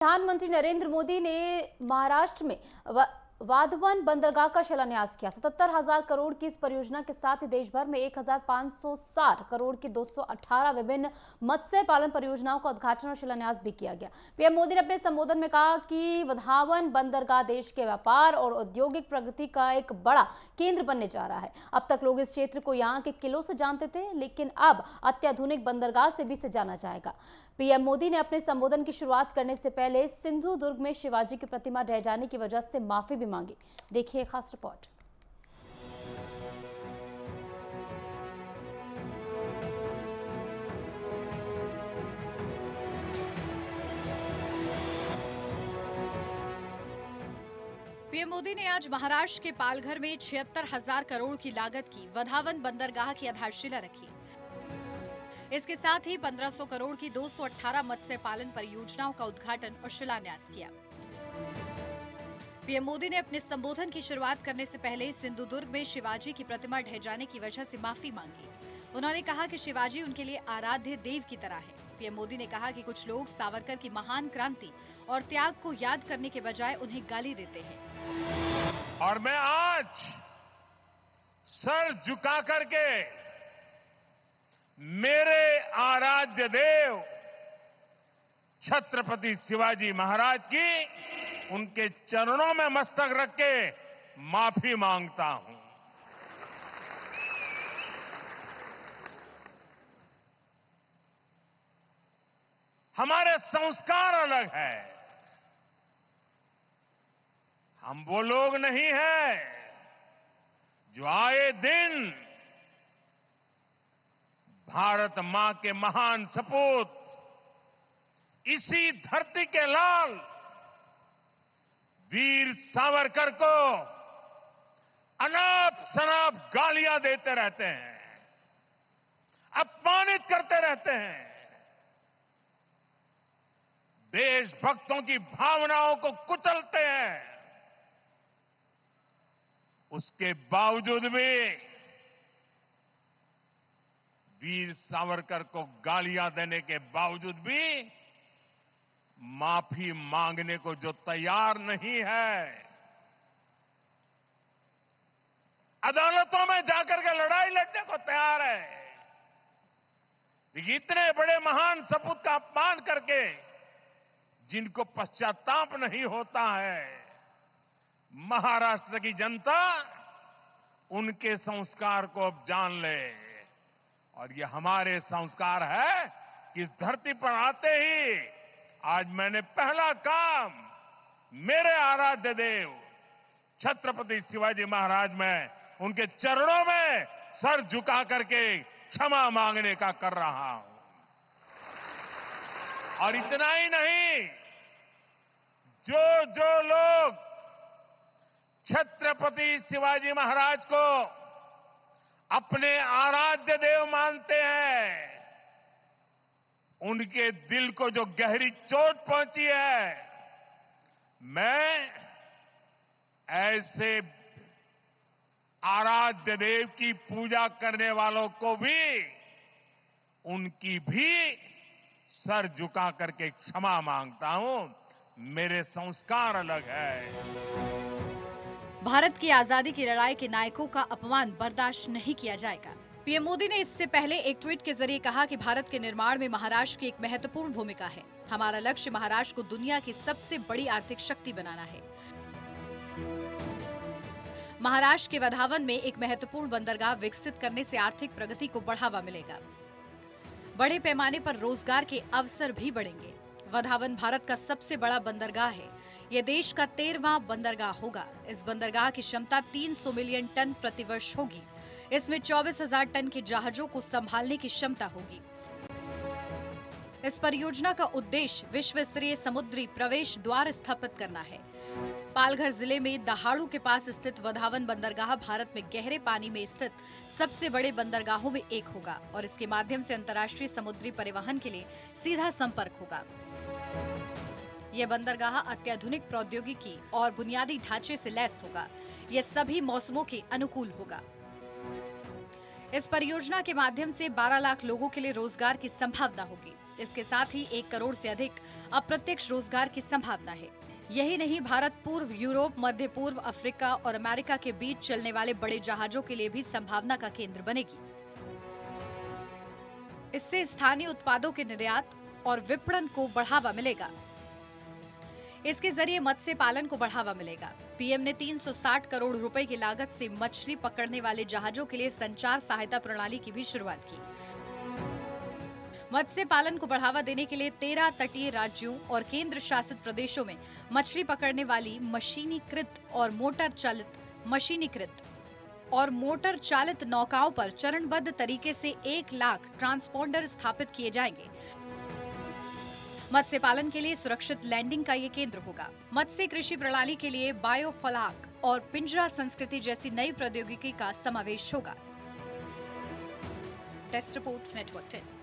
प्रधानमंत्री नरेंद्र मोदी ने महाराष्ट्र में वाधवन बंदरगाह का शिलान्यास किया। 77,000 करोड़ की इस परियोजना के साथ ही देश भर में 1,560 करोड़ की 218 विभिन्न मत्स्य पालन परियोजनाओं का उद्घाटन और शिलान्यास भी किया गया। पीएम मोदी ने अपने संबोधन में कहा कि वाधवन बंदरगाह देश के व्यापार और औद्योगिक प्रगति का एक बड़ा केंद्र बनने जा रहा है। अब तक लोग इस क्षेत्र को यहाँ के किलों से जानते थे, लेकिन अब अत्याधुनिक बंदरगाह से भी इसे जाना जाएगा। पीएम मोदी ने अपने संबोधन की शुरुआत करने से पहले सिंधुदुर्ग में शिवाजी की प्रतिमा ढह जाने की वजह से माफी भी मांगी। देखिए खास रिपोर्ट। पीएम मोदी ने आज महाराष्ट्र के पालघर में 76,000 करोड़ की लागत की वाधवन बंदरगाह की आधारशिला रखी। इसके साथ ही 1,500 करोड़ की 218 मत्स्य पालन परियोजनाओं का उद्घाटन और शिलान्यास किया। पीएम मोदी ने अपने संबोधन की शुरुआत करने से पहले सिंधुदुर्ग में शिवाजी की प्रतिमा ढह जाने की वजह से माफी मांगी। उन्होंने कहा कि शिवाजी उनके लिए आराध्य देव की तरह है। पीएम मोदी ने कहा कि कुछ लोग सावरकर की महान क्रांति और त्याग को याद करने के बजाय उन्हें गाली देते हैं। और मैं आज सर झुका करके मेरे आराध्य देव छत्रपति शिवाजी महाराज की उनके चरणों में मस्तक रख के माफी मांगता हूं। हमारे संस्कार अलग है। हम वो लोग नहीं हैं जो आए दिन भारत मां के महान सपूत इसी धरती के लाल वीर सावरकर को अनाप शनाप गालियां देते रहते हैं, अपमानित करते रहते हैं, देशभक्तों की भावनाओं को कुचलते हैं। उसके बावजूद भी वीर सावरकर को गालियां देने के बावजूद भी माफी मांगने को जो तैयार नहीं है, अदालतों में जाकर के लड़ाई लड़ने को तैयार है, लेकिन इतने बड़े महान सपूत का अपमान करके जिनको पश्चाताप नहीं होता है, महाराष्ट्र की जनता उनके संस्कार को अब जान ले। और ये हमारे संस्कार है कि इस धरती पर आते ही आज मैंने पहला काम मेरे आराध्य देव छत्रपति शिवाजी महाराज में उनके चरणों में सर झुका करके क्षमा मांगने का कर रहा हूं। और इतना ही नहीं, जो लोग छत्रपति शिवाजी महाराज को अपने आराध्य देव मानते हैं, उनके दिल को जो गहरी चोट पहुंची है, मैं ऐसे आराध्य देव की पूजा करने वालों को भी उनकी भी सर झुका करके क्षमा मांगता हूं। मेरे संस्कार अलग है। भारत की आजादी की लड़ाई के नायकों का अपमान बर्दाश्त नहीं किया जाएगा। पीएम मोदी ने इससे पहले एक ट्वीट के जरिए कहा कि भारत के निर्माण में महाराष्ट्र की एक महत्वपूर्ण भूमिका है। हमारा लक्ष्य महाराष्ट्र को दुनिया की सबसे बड़ी आर्थिक शक्ति बनाना है। महाराष्ट्र के वाधवन में एक महत्वपूर्ण बंदरगाह विकसित करने से आर्थिक प्रगति को बढ़ावा मिलेगा। बड़े पैमाने पर रोजगार के अवसर भी बढ़ेंगे। वाधवन भारत का सबसे बड़ा बंदरगाह है। यह देश का 13वां बंदरगाह होगा। इस बंदरगाह की क्षमता 300 मिलियन टन प्रतिवर्ष होगी। इसमें 24,000 टन के जहाजों को संभालने की क्षमता होगी। इस परियोजना का उद्देश्य विश्व स्तरीय समुद्री प्रवेश द्वार स्थापित करना है। पालघर जिले में दहाड़ू के पास स्थित वाधवन बंदरगाह भारत में गहरे पानी में स्थित सबसे बड़े बंदरगाहों में एक होगा और इसके माध्यम से अंतर्राष्ट्रीय समुद्री परिवहन के लिए सीधा संपर्क होगा। यह बंदरगाह अत्याधुनिक प्रौद्योगिकी और बुनियादी ढांचे से लैस होगा। यह सभी मौसमों के अनुकूल होगा। इस परियोजना के माध्यम से 12 लाख लोगों के लिए रोजगार की संभावना होगी। इसके साथ ही 1 करोड़ से अधिक अप्रत्यक्ष रोजगार की संभावना है। यही नहीं, भारत पूर्व यूरोप, मध्य पूर्व, अफ्रीका और अमेरिका के बीच चलने वाले बड़े जहाजों के लिए भी संभावना का केंद्र बनेगी। इससे स्थानीय उत्पादों के निर्यात और विपणन को बढ़ावा मिलेगा। इसके जरिए मत्स्य पालन को बढ़ावा मिलेगा। पीएम ने 360 करोड़ रुपए की लागत से मछली पकड़ने वाले जहाजों के लिए संचार सहायता प्रणाली की भी शुरुआत की। मत्स्य पालन को बढ़ावा देने के लिए 13 तटीय राज्यों और केंद्र शासित प्रदेशों में मछली पकड़ने वाली मशीनीकृत और मोटर चालित नौकाओं पर चरणबद्ध तरीके से 1 लाख ट्रांसपोंडर स्थापित किए जाएंगे। मत्स्य पालन के लिए सुरक्षित लैंडिंग का ये केंद्र होगा। मत्स्य कृषि प्रणाली के लिए बायोफ्लाक और पिंजरा संस्कृति जैसी नई प्रौद्योगिकी का समावेश होगा। Test report, network 10।